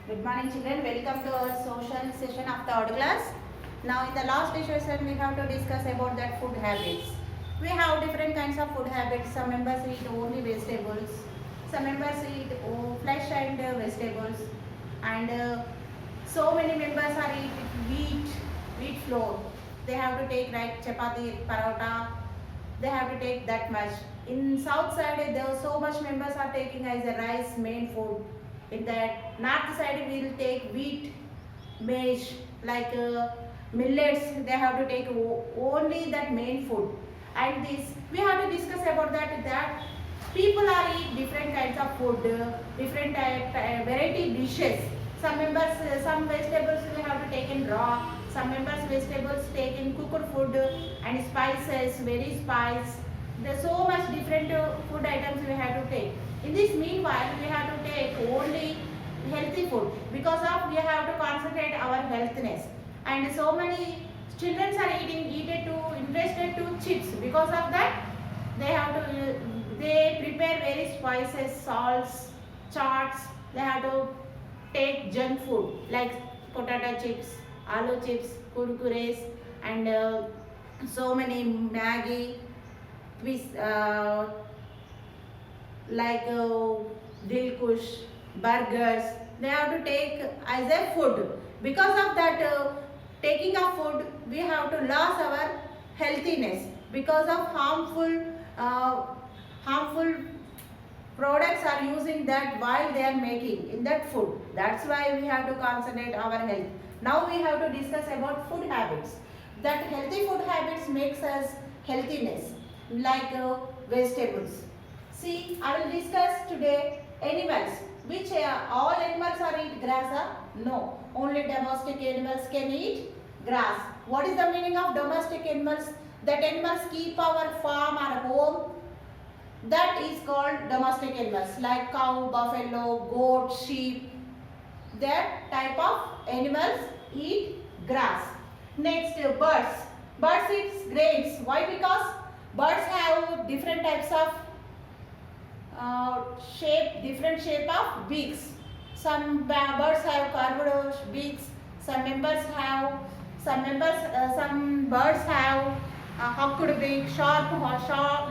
Good morning children, welcome to our social session of the third class. Now in the last session we have to discuss about that food habits. We have different kinds of food habits. Some members eat only vegetables, some members eat flesh and vegetables, and so many members are eat wheat flour. They have to take like chapati, paratha, they have to take that much. In south side there are so much members are taking as a rice main food. In that north side we will take wheat, maize, like millets. They have to take only that main food. And this we have to discuss about that people are eat different kinds of food, different variety dishes. Some members some vegetables we have to take in raw, some members vegetables take in cooked food, and spices, very spice. There's so much different food items we have to take. In this meanwhile, we have to take only healthy food, because of we have to concentrate our healthiness. And so many children are eating to interested to chips, because of that they have to they prepare very spices, salts, charts. They have to take junk food like potato chips, aloo chips, kurkures, and so many Maggi, twist, like Dilkush, burgers. They have to take as a food. Because of that taking of food, we have to lose our healthiness, because of harmful products are using that while they are making in that food. That's why we have to concentrate our health. Now we have to discuss about food habits. That healthy food habits makes us healthiness, like vegetables. See, I will discuss today animals. Which all animals are eat grass? No, only domestic animals can eat grass. What is the meaning of domestic animals? That animals keep our farm or home. That is called domestic animals, like cow, buffalo, goat, sheep. That type of animals eat grass. Next, birds. Birds eat grains. Why? Because birds have different types of different shape of beaks. Some birds have curved beaks. Some birds have hooked beak, sharp,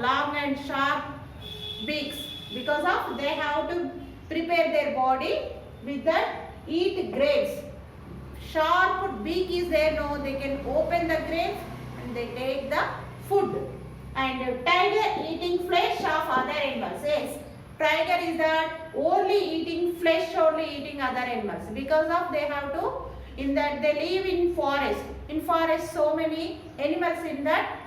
long and sharp beaks. Because of they have to prepare their body with that eat grains. Sharp beak is there, no, they can open the grains and they take the food. And tiger eating flesh of other animals. Yes, tiger is that only eating flesh, only eating other animals, because of they have to, in that they live in forest. In forest so many animals in that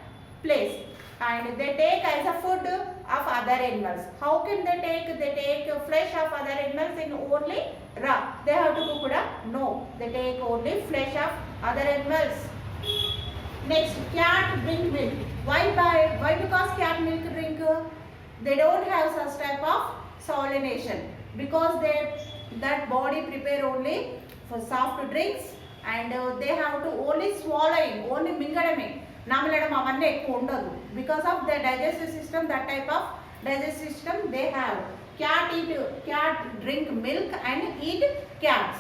place, and they take as a food of other animals. How can they take? They take flesh of other animals in only raw. They have to cook it? No, they take only flesh of other animals. Next, cat drink milk. Why? Because cat milk drink, they don't have such type of salination, because that body prepare only for soft drinks, and they have to only swallowing, only mingadame, namalidam avanni ekku undadu, because of their digestive system, that type of digestive system they have. Cat drink milk and eat cats.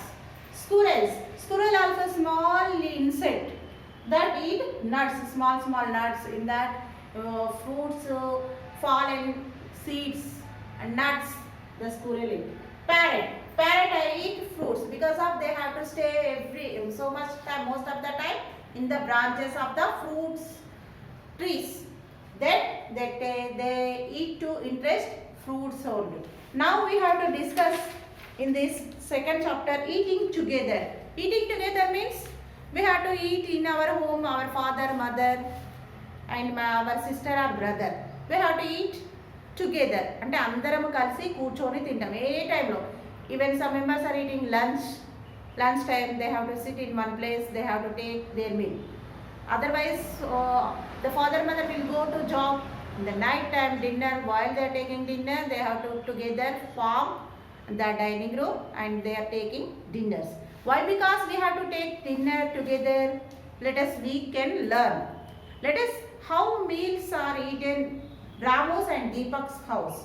Squirrel also small insect that eat nuts, small nuts. In that fruits, fallen seeds and nuts, the squirrel eat. Parrot eat fruits, because of they have to stay so much time, most of the time, in the branches of the fruits trees. Then they eat to interest fruits only. Now we have to discuss in this second chapter eating together. Eating together means we have to eat in our home, our father, mother, and our sister or brother. We have to eat together. అంటే అందరం కలిసి కూర్చొని తింటాం ఏ టైంలో. Even some members are eating lunch time, they have to sit in one place, they have to take their meal. Otherwise the father, mother will go to job. In the night time dinner, while they are taking dinner, they have to together form the dining room and they are taking dinners. Why? Because we have to take dinner together. We can learn. Let us how meals are eaten Ramu's and Deepak's house.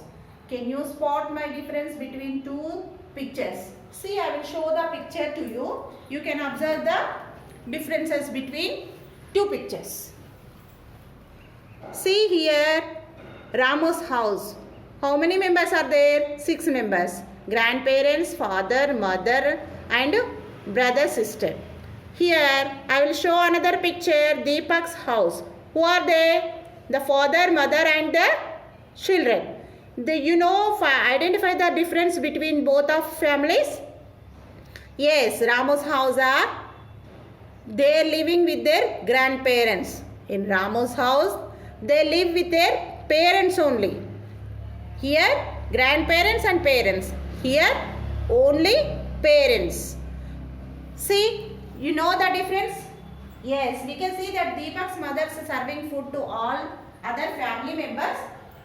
Can you spot my difference between two pictures? See, I will show the picture to you. You can observe the differences between two pictures. See here, Ramu's house. How many members are there? 6 members. Grandparents, father, mother and brother, sister. Here, I will show another picture, Deepak's house. Who are they? The father, mother and the children. Identify the difference between both of families? Yes, Ramu's house are, they are living with their grandparents. In Ramu's house, they live with their parents only. Here, grandparents and parents. Here, only parents. See, you know the difference? Yes, we can see that Deepak's mother is serving food to all other family members.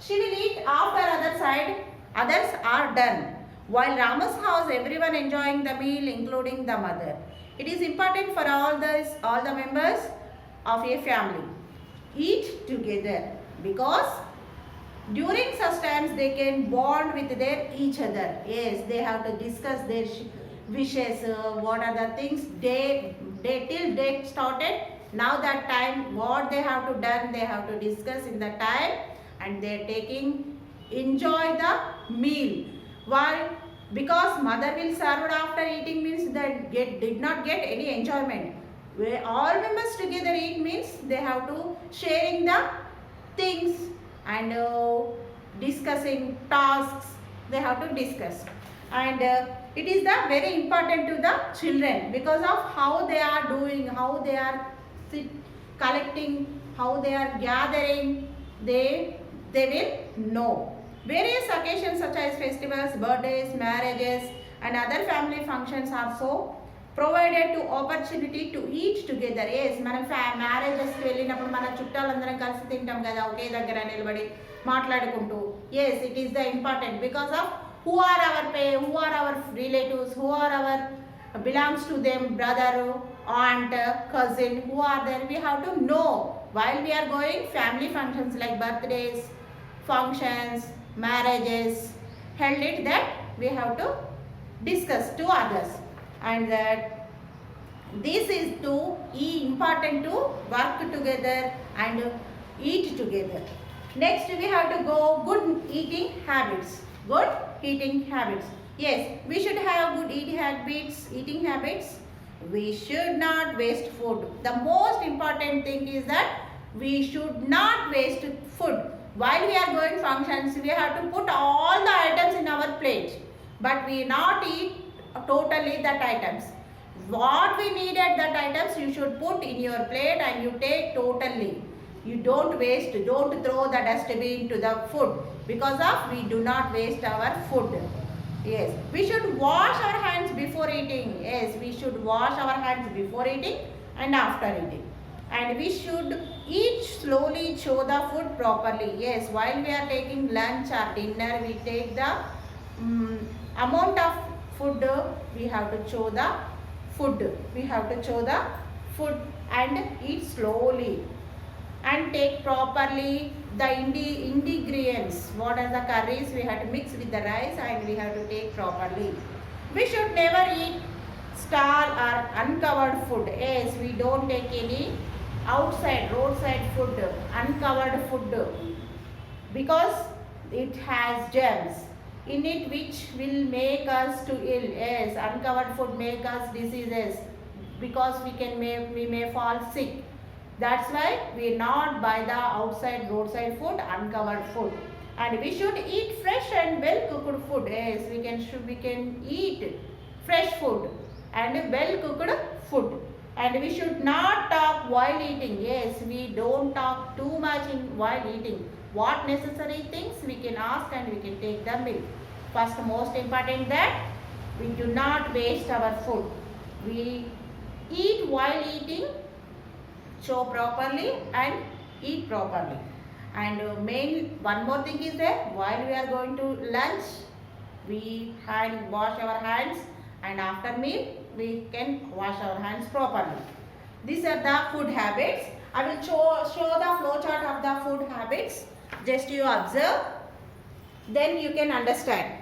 She will eat after other side. Others are done. While Ramu's house, everyone enjoying the meal, including the mother. It is important for all the members of a family eat together, because during such times they can bond with each other. Yes, they have to discuss their wishes, what are the things till they started. Now that time, what they have to done, they have to discuss in the time, and they are enjoy the meal. Why? Because mother will serve after eating means that did not get any enjoyment. Where all members together eat means they have to sharing the things and discussing tasks. They have to discuss, and it is the very important to the children, because of how they are doing, how they are collecting, how they are gathering. They will know. Various occasions such as festivals, birthdays, marriages and other family functions are so provided to opportunity to eat together. Yes, మనం మ్యారేజెస్కి వెళ్ళినప్పుడు మన చుట్టాలందరం కలిసి తింటాం కదా, ఒకే దగ్గర నిలబడి మాట్లాడుకుంటూ. Yes, it is the important, because of who are our relatives, who are our belongs to them, brother, aunt, cousin, who are there. We have to know while we are going family functions like birthdays, functions, marriages held it, that we have to discuss to others, and that this is important to work together and eat together. Next we have to go good eating habits. Yes, we should have good eating habits. We should not waste food. The most important thing is that we should not waste food. While we are going functions, we have to put all the items in our plate, but we not eat totally that items. What we needed that items you should put in your plate and you take totally. You don't waste, don't throw the dustbin to the food, because of we do not waste our food. Yes, we should wash our hands before eating. Yes, we should wash our hands before eating and after eating. And we should eat slowly, chew the food properly. Yes, while we are taking lunch or dinner, we take the amount of food, we have to chew the food. And eat slowly. And take properly the ingredients. What are the curries? We have to mix with the rice and we have to take properly. We should never eat stall or uncovered food. Yes, we don't take any roadside food, uncovered food, because it has germs in it which will make us to ill. Yes, uncovered food make us diseases, because we may fall sick. That's why we not buy the roadside food, uncovered food. And we should eat fresh and well cooked food. Yes, we can eat fresh food and well cooked food. And we should not talk while eating. Yes, we don't talk too much while eating. What necessary things we can ask and we can take the meal. First, most important that we do not waste our food. We eat while eating, chew properly and eat properly. And one more thing is that while we are going to lunch, we wash our hands, and after meal we can wash our hands properly. These are the food habits. I will show the flow chart of the food habits. Just you observe. then you can understand.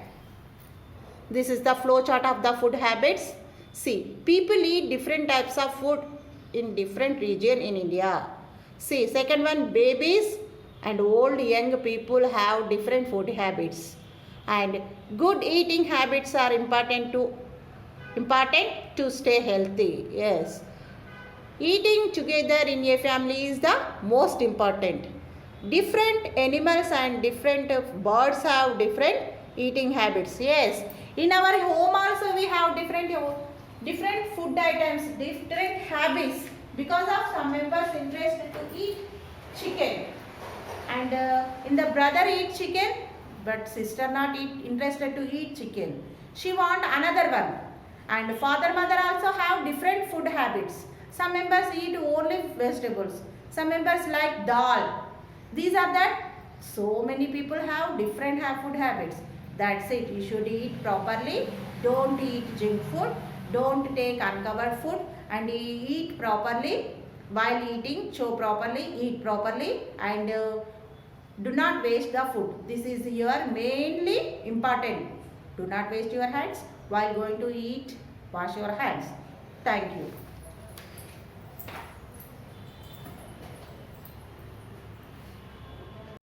This is the flow chart of the food habits. See, people eat different types of food in different region in India. See, second one, babies and old young people have different food habits. And good eating habits are important to stay healthy. Yes. Eating together in a family is the most important. Different animals and different birds have different eating habits. Yes. In our home also we have different food items, different habits, because of some members interested to eat chicken, and in the brother eat chicken but sister not interested to eat chicken, she want another one. And father mother also have different food habits. Some members eat only vegetables, some members like dal. These are that. So many people have different food habits. That's it. You should eat properly. Don't eat junk food. Don't take uncovered food, and eat properly. While eating, chew properly, eat properly, and do not waste the food. This is your mainly important. Do not waste your hands while going to eat. Wash your hands. Thank you.